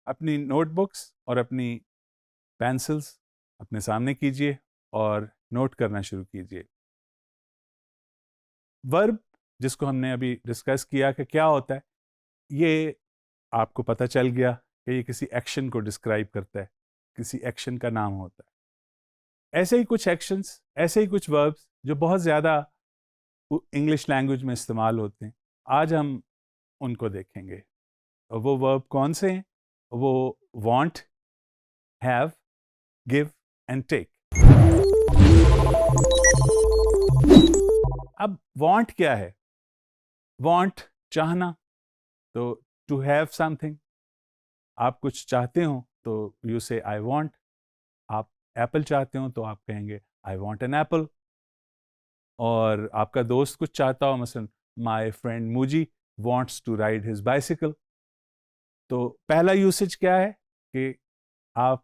अपनी नोटबुक्स और अपनी पेंसिल्स अपने सामने कीजिए और नोट करना शुरू कीजिए। वर्ब जिसको हमने अभी डिस्कस किया कि क्या होता है, ये आपको पता चल गया कि ये किसी एक्शन को डिस्क्राइब करता है, किसी एक्शन का नाम होता है। ऐसे ही कुछ एक्शंस, ऐसे ही कुछ वर्ब्स जो बहुत ज़्यादा इंग्लिश लैंग्वेज में इस्तेमाल होते हैं, आज हम उनको देखेंगे। और वो वर्ब कौन से हैं? वो want, have, give and take. अब वांट क्या है? वांट चाहना, तो टू हैव समथिंग। आप कुछ चाहते हो तो यू से आई वांट। आप एप्पल चाहते हो तो आप कहेंगे आई वांट एन एप्पल। और आपका दोस्त कुछ चाहता हो, मसलन my friend Muji wants to ride his bicycle. तो पहला यूसेज क्या है कि आप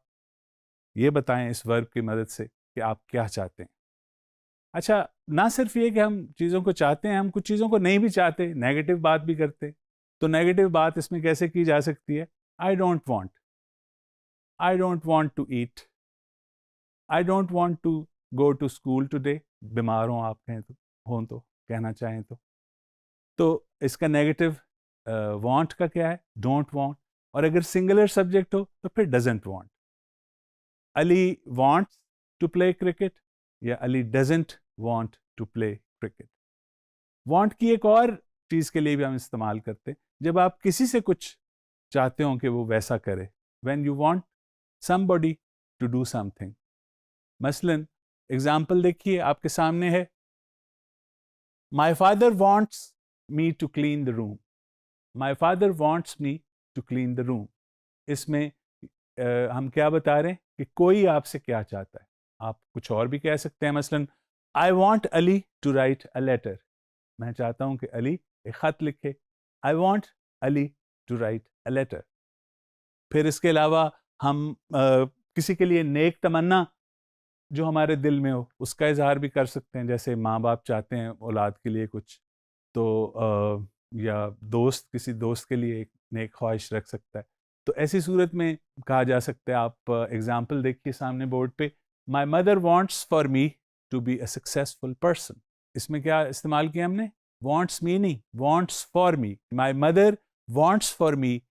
ये बताएं इस वर्ब की मदद से कि आप क्या चाहते हैं। अच्छा, ना सिर्फ ये कि हम चीज़ों को चाहते हैं, हम कुछ चीज़ों को नहीं भी चाहते, नेगेटिव बात भी करते। तो नेगेटिव बात इसमें कैसे की जा सकती है? I don't want, I don't want to eat, I don't want to go to school today. बीमार हो आप कहें तो, हो तो कहना चाहें तो इसका नेगेटिव वांट का क्या है? Don't want. और अगर सिंगुलर सब्जेक्ट हो तो फिर doesn't want. Ali wants to play cricket या Ali doesn't want to play cricket. Want की एक और चीज के लिए भी हम इस्तेमाल करते हैं, जब आप किसी से कुछ चाहते हो कि वो वैसा करे। When you want somebody to do something. मसलन एग्जाम्पल देखिए आपके सामने है, my father wants me to clean the room. My father wants me to clean the room. इसमें हम क्या बता रहे हैं कि कोई आपसे क्या चाहता है। आप कुछ और भी कह सकते हैं, मसलन I want Ali to write a letter. मैं चाहता हूं कि अली एक खत लिखे। I want Ali to write a letter. फिर इसके अलावा हम किसी के लिए नेक तमन्ना जो हमारे दिल में हो उसका इजहार भी कर सकते हैं। जैसे माँ बाप चाहते हैं औलाद के लिए कुछ, तो या दोस्त किसी दोस्त के लिए एक नेक ख्वाहिश रख सकता है। तो ऐसी सूरत में कहा जा सकता है, आप एग्जाम्पल देखिए सामने बोर्ड पे, my mother wants for me to be a successful person. इसमें क्या इस्तेमाल किया हमने? वॉन्ट्स मी नहीं, wants for me. My mother wants for me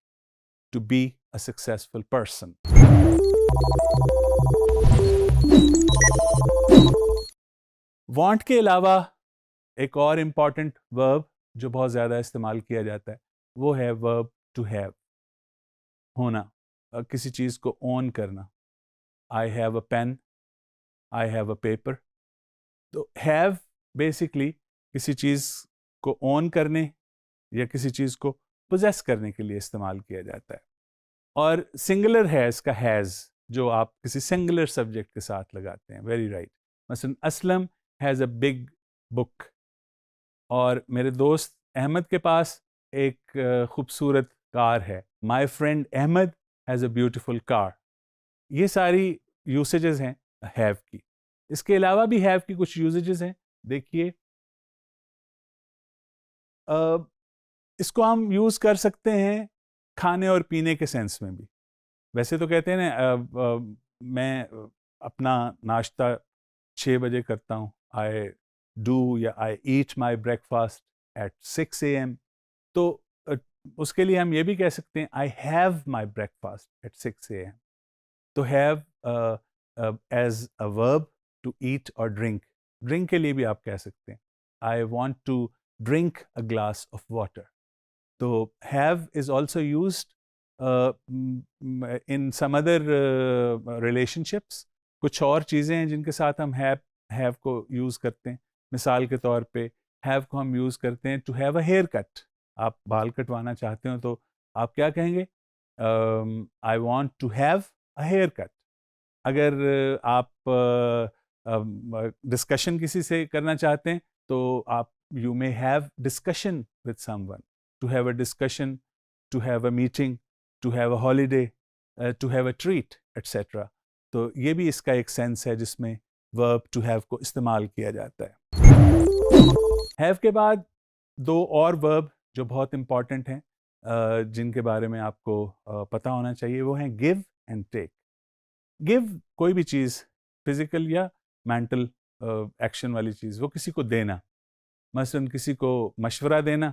to be a successful person. Want के अलावा एक और इम्पॉर्टेंट वर्ब जो बहुत ज़्यादा इस्तेमाल किया जाता है वो है वर्ब टू हैव, होना, किसी चीज़ को ओन करना। I have a pen, I have a paper. तो हैव बेसिकली किसी चीज़ को ओन करने या किसी चीज़ को पोजेस करने के लिए इस्तेमाल किया जाता है। और सिंगुलर हैज़ का हैज़ जो आप किसी सिंगुलर सब्जेक्ट के साथ लगाते हैं, वेरी राइट। मसलन Aslam has a big book. और मेरे दोस्त अहमद के पास एक खूबसूरत कार है। My friend Ahmad has a beautiful car. ये सारी यूसेजेस हैं हैव की। इसके अलावा भी हैव की कुछ यूसेजेस हैं। देखिए, इसको हम यूज़ कर सकते हैं खाने और पीने के सेंस में भी। वैसे तो कहते हैं ना, मैं अपना नाश्ता 6 बजे करता हूँ। आई डू या आई ईट माई ब्रेकफास्ट एट 6 AM। तो उसके लिए हम ये भी कह सकते हैं I have my breakfast at 6 AM। तो have as a verb to eat और ड्रिंक। ड्रिंक के लिए भी आप कह सकते हैं I want to drink a glass of water. तो have is also used in some other relationships। कुछ और चीज़ें हैं जिनके साथ हम have को यूज़ करते हैं। मिसाल के तौर पे have को हम यूज़ करते हैं to have a haircut। आप बाल कटवाना चाहते हो तो आप क्या कहेंगे? I want to have a haircut। अगर आप डिस्कशन किसी से करना चाहते हैं तो आप you may have discussion with someone। to have a discussion, to have a meeting, to have a holiday, to have a treat, etc। तो ये भी इसका एक सेंस है जिसमें verb to have को इस्तेमाल किया जाता है। have के बाद दो और verb जो बहुत इंपॉर्टेंट हैं, जिनके बारे में आपको पता होना चाहिए, वो हैं गिव एंड टेक। गिव कोई भी चीज़, फिजिकल या मेंटल एक्शन वाली चीज़, वो किसी को देना, मसलन किसी को मशवरा देना,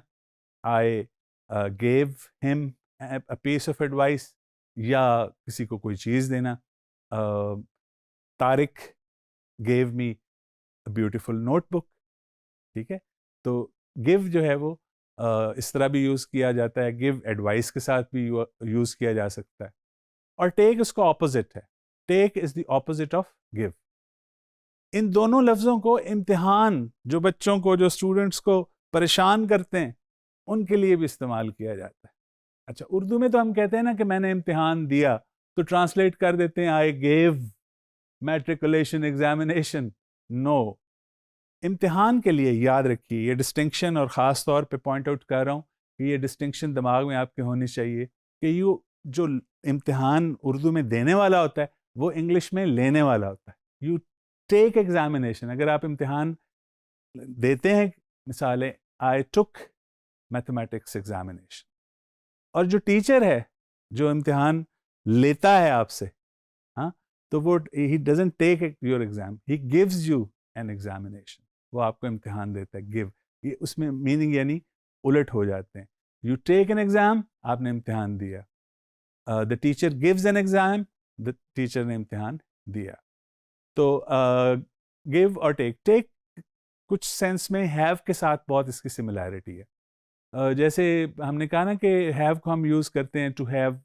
I gave him a piece of advice, या किसी को कोई चीज़ देना, Tariq gave me a beautiful notebook, ठीक है। तो गिव जो है वो इस तरह भी यूज़ किया जाता है, गिव एडवाइस के साथ भी यूज़ किया जा सकता है, और टेक उसका ऑपोजिट है। Take is the opposite of give. इन दोनों लफ्ज़ों को इम्तिहान, जो बच्चों को, जो स्टूडेंट्स को परेशान करते हैं, उनके लिए भी इस्तेमाल किया जाता है। अच्छा, उर्दू में तो हम कहते हैं ना कि मैंने इम्तिहान दिया, तो ट्रांसलेट कर देते हैं I gave matriculation examination. No, इम्तिहान के लिए याद रखिए ये डिस्टिंक्शन, और ख़ास तौर पे पॉइंट आउट कर रहा हूँ कि ये डिस्टिंक्शन दिमाग में आपके होनी चाहिए कि यू जो इम्तिहान उर्दू में देने वाला होता है, वो इंग्लिश में लेने वाला होता है। यू टेक एग्जामिनेशन, अगर आप इम्तिहान देते हैं, मिसालें, आई टुक मैथमेटिक्स एग्जामिनेशन, और जो टीचर है जो इम्तिहान लेता है आपसे, हाँ, तो वो ही doesn't take your exam, he gives you an examination. वो आपको इम्तिहान देता है, गिव, ये उसमें मीनिंग यानी उलट हो जाते हैं। यू टेक एन एग्जाम, आपने इम्तिहान दिया, the teacher gives an exam, the teacher ने इम्तिहान दिया। तो गिव और टेक, टेक कुछ सेंस में हैव के साथ बहुत इसकी सिमिलैरिटी है। जैसे हमने कहा ना कि हैव को हम यूज़ करते हैं टू हैव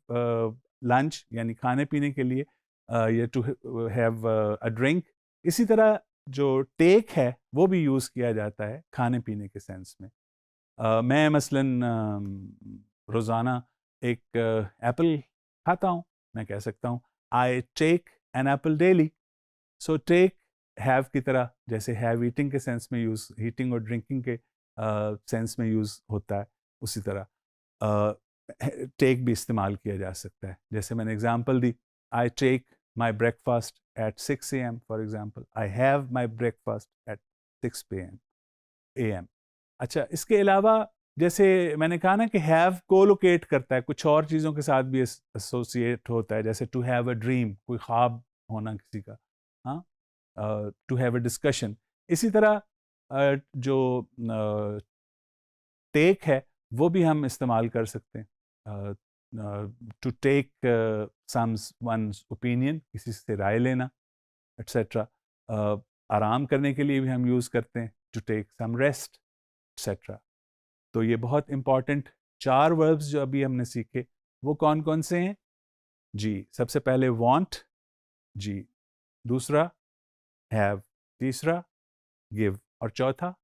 लंच, यानी खाने पीने के लिए, या टू हैव अ ड्रिंक। इसी तरह जो टेक है वो भी यूज़ किया जाता है खाने पीने के सेंस में। मैं मसलन रोज़ाना एक एप्पल खाता हूँ, मैं कह सकता हूँ I take an apple daily. So take have की तरह, जैसे हैव ईटिंग के सेंस में यूज़, ईटिंग और ड्रिंकिंग के सेंस में यूज़ होता है, उसी तरह टेक भी इस्तेमाल किया जा सकता है। जैसे मैंने एग्जांपल दी, I take my breakfast at 6 AM, for example, I have my breakfast at 6 AM। अच्छा, इसके अलावा जैसे मैंने कहा ना कि हैव कोलोकेट करता है, कुछ और चीज़ों के साथ भी एसोसिएट होता है, जैसे टू हैव अ ड्रीम, कोई ख्वाब होना किसी का, हाँ, टू हैव अ डिस्कशन। इसी तरह जो टेक है वो भी हम इस्तेमाल कर सकते हैं, टू टेक समवन्स ओपिनियन, किसी से राय लेना, एट्सेट्रा। आराम करने के लिए भी हम यूज़ करते हैं, to take some rest, etcetera. तो ये बहुत इंपॉर्टेंट 4 वर्ब्स जो अभी हमने सीखे, वो कौन कौन से हैं जी? सबसे पहले वांट जी, दूसरा हैव, तीसरा गिव, और चौथा